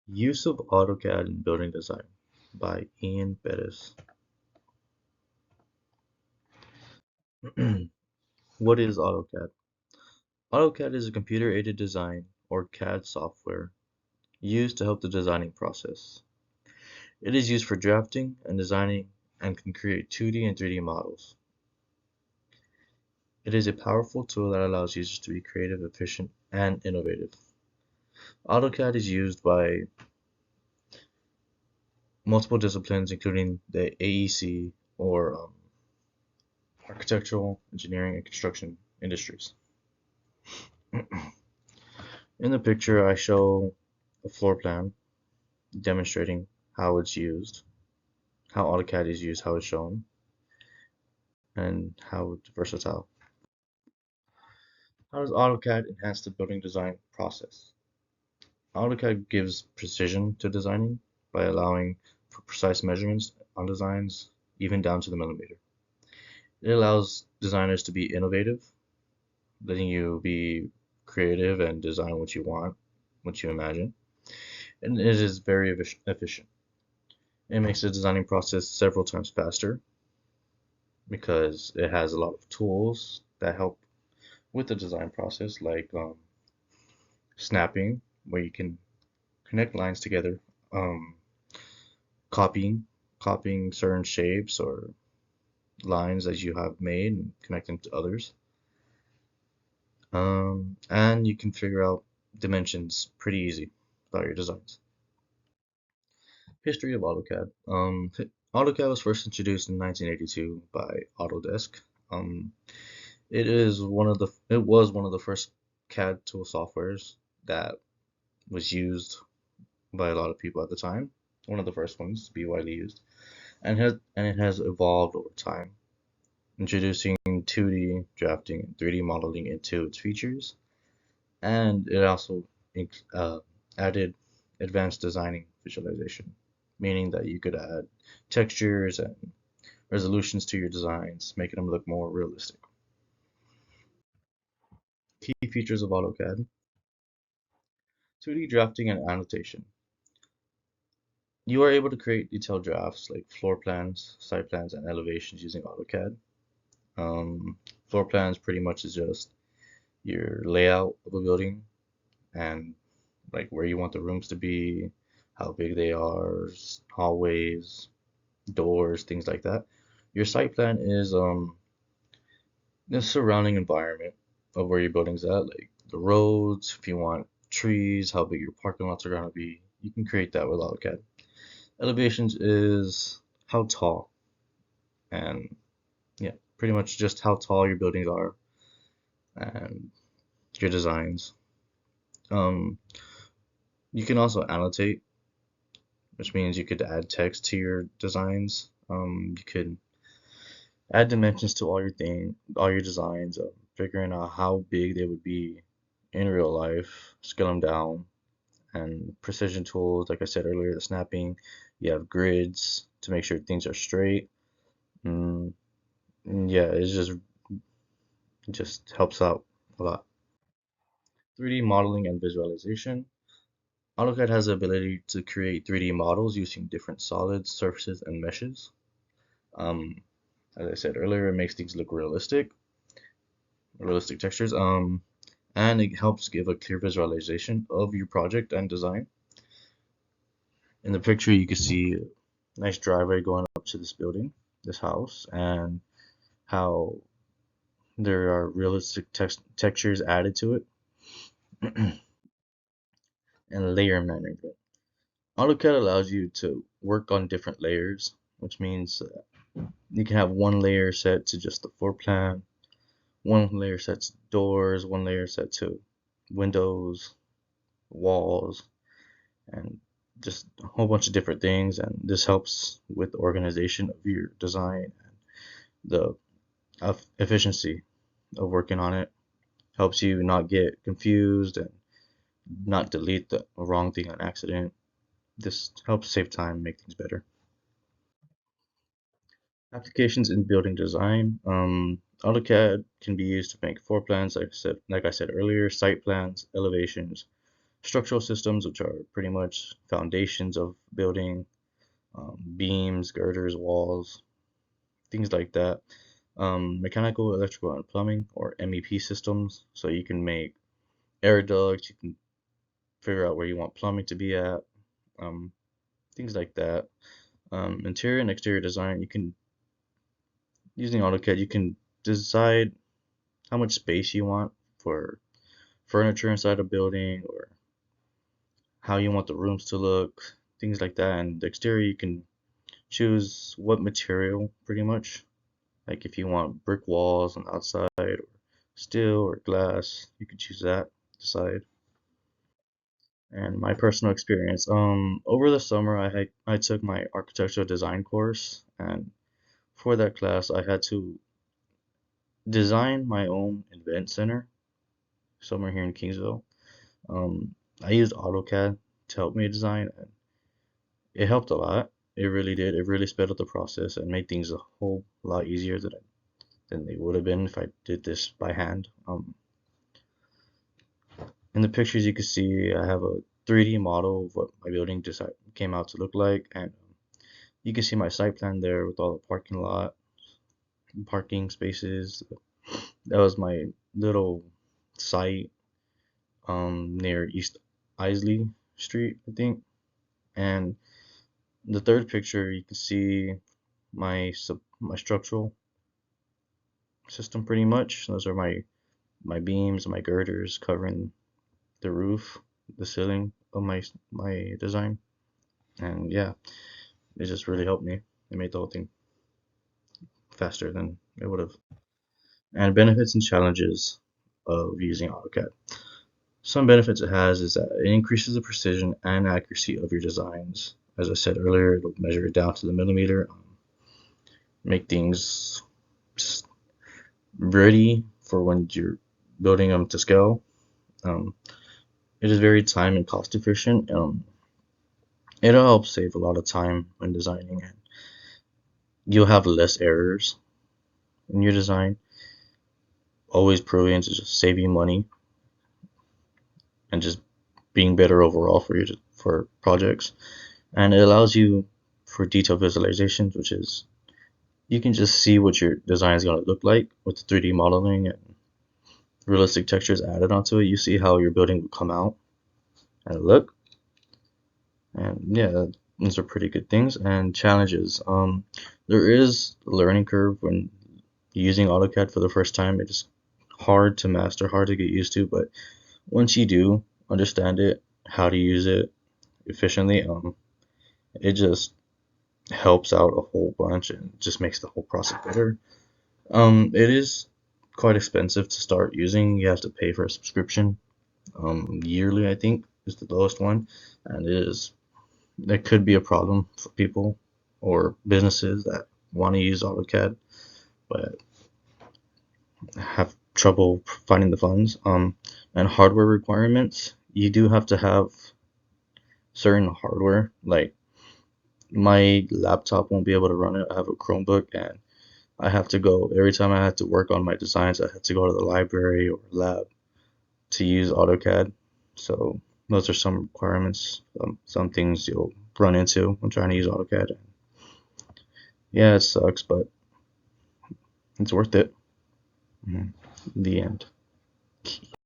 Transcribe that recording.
Use of AutoCAD in Building Design by Ian Bettis. What is AutoCAD? AutoCAD is a computer-aided design or CAD software used to help the designing process. It is used for drafting and designing and can create 2D and 3D models. It is a powerful tool that allows users to be creative, efficient, and innovative. AutoCAD is used by multiple disciplines, including the AEC or architectural, engineering, and construction industries. In the picture, I show a floor plan demonstrating how it's used, how AutoCAD is used, how it's shown, and how it's versatile. How does AutoCAD enhance the building design process? AutoCAD gives precision to designing by allowing for precise measurements on designs, even down to the millimeter. It allows designers to be innovative, letting you be creative and design what you want, what you imagine. And it is very efficient. It makes the designing process several times faster because it has a lot of tools that help with the design process, like snapping, where you can connect lines together, um, copying, copying certain shapes or lines that you have made and connect them to others. And you can figure out dimensions pretty easy about your designs. History of AutoCAD. AutoCAD was first introduced in 1982 by Autodesk. Um, it was one of the first CAD tool softwares that was used by a lot of people at the time. One of the first ones to be widely used, and it has evolved over time, introducing 2D drafting and 3D modeling into its features, and it also uh, added advanced designing visualization, meaning that you could add textures and resolutions to your designs, making them look more realistic. Key features of AutoCAD: 2D drafting and annotation. You are able to create detailed drafts like floor plans, site plans, and elevations using AutoCAD. Floor plans pretty much is just your layout of a building and like where you want the rooms to be, how big they are, hallways, doors, things like that. Your site plan is the surrounding environment of where your building's at, like the roads, if you want trees, how big your parking lots are gonna be. You can create that with AutoCAD. Elevations is how tall, and yeah, pretty much just how tall your buildings are and your designs. Um, you can also annotate, which means you could add text to your designs. You could add dimensions to all your designs, figuring out how big they would be in real life, scale them down, and precision tools, like I said earlier, the snapping. You have grids to make sure things are straight. Mm, yeah, it just helps out a lot. 3D modeling and visualization. AutoCAD has the ability to create 3D models using different solids, surfaces, and meshes. Um, as I said earlier, it makes things look realistic, realistic textures. And it helps give a clear visualization of your project and design. In the picture, you can see a nice driveway going up to this building, this house, and how there are realistic textures added to it, and layer management. AutoCAD allows you to work on different layers, which means you can have one layer set to just the floor plan, one layer set to doors, one layer set to windows, walls, and just a whole bunch of different things. And this helps with the organization of your design and the efficiency of working on it. Helps you not get confused and not delete the wrong thing on accident. This helps save time, make things better. Applications in building design. AutoCAD can be used to make floor plans, like I said earlier, site plans, elevations, structural systems, which are pretty much foundations of building, beams, girders, walls, things like that. Mechanical, electrical, and plumbing, or MEP systems. So you can make air ducts, you can figure out where you want plumbing to be at, um, things like that. Interior and exterior design, you can, using AutoCAD, you can decide how much space you want for furniture inside a building, or how you want the rooms to look, things like that. And the exterior, you can choose what material, pretty much. Like if you want brick walls on the outside, or steel or glass, you can choose that, decide. And my personal experience, over the summer, I took my architectural design course, and for that class, I had to design my own event center somewhere here in Kingsville. Um, I used AutoCAD to help me design, and it helped a lot. It really did. It really sped up the process and made things a whole lot easier than they would have been if I did this by hand. In the pictures, you can see I have a 3D model of what my building design came out to look like, and you can see my site plan there with all the parking lot, parking spaces. That was my little site near East Isley Street, I think. And the third picture, you can see my structural system pretty much. Those are my beams, my girders covering the roof, the ceiling of my design. And yeah, it just really helped me. It made the whole thing faster than it would have. And benefits and challenges of using AutoCAD. Some benefits it has is that it increases the precision and accuracy of your designs. As I said earlier, it'll measure it down to the millimeter, make things just ready for when you're building them to scale. Um, it is very time and cost efficient. It'll help save a lot of time when designing, and you'll have less errors in your design, always proving to just save you money and just being better overall for projects. And it allows you for detailed visualizations, which is you can just see what your design is going to look like with the 3D modeling and realistic textures added onto it. You see how your building will come out and look. And yeah, those are pretty good things. And challenges. There is a learning curve when using AutoCAD for the first time. It's hard to master, hard to get used to, but once you do understand it, how to use it efficiently, it just helps out a whole bunch and just makes the whole process better. It is quite expensive to start using. You have to pay for a subscription, yearly, I think, is the lowest one, and that could be a problem for people or businesses that want to use AutoCAD but have trouble finding the funds. And hardware requirements, you do have to have certain hardware. Like my laptop won't be able to run it. I have a Chromebook, and I have to go every time I have to work on my designs. I have to go to the library or lab to use AutoCAD. So those are some requirements. Some things you'll run into when trying to use AutoCAD. Yeah, it sucks, but it's worth it. Mhm. The end.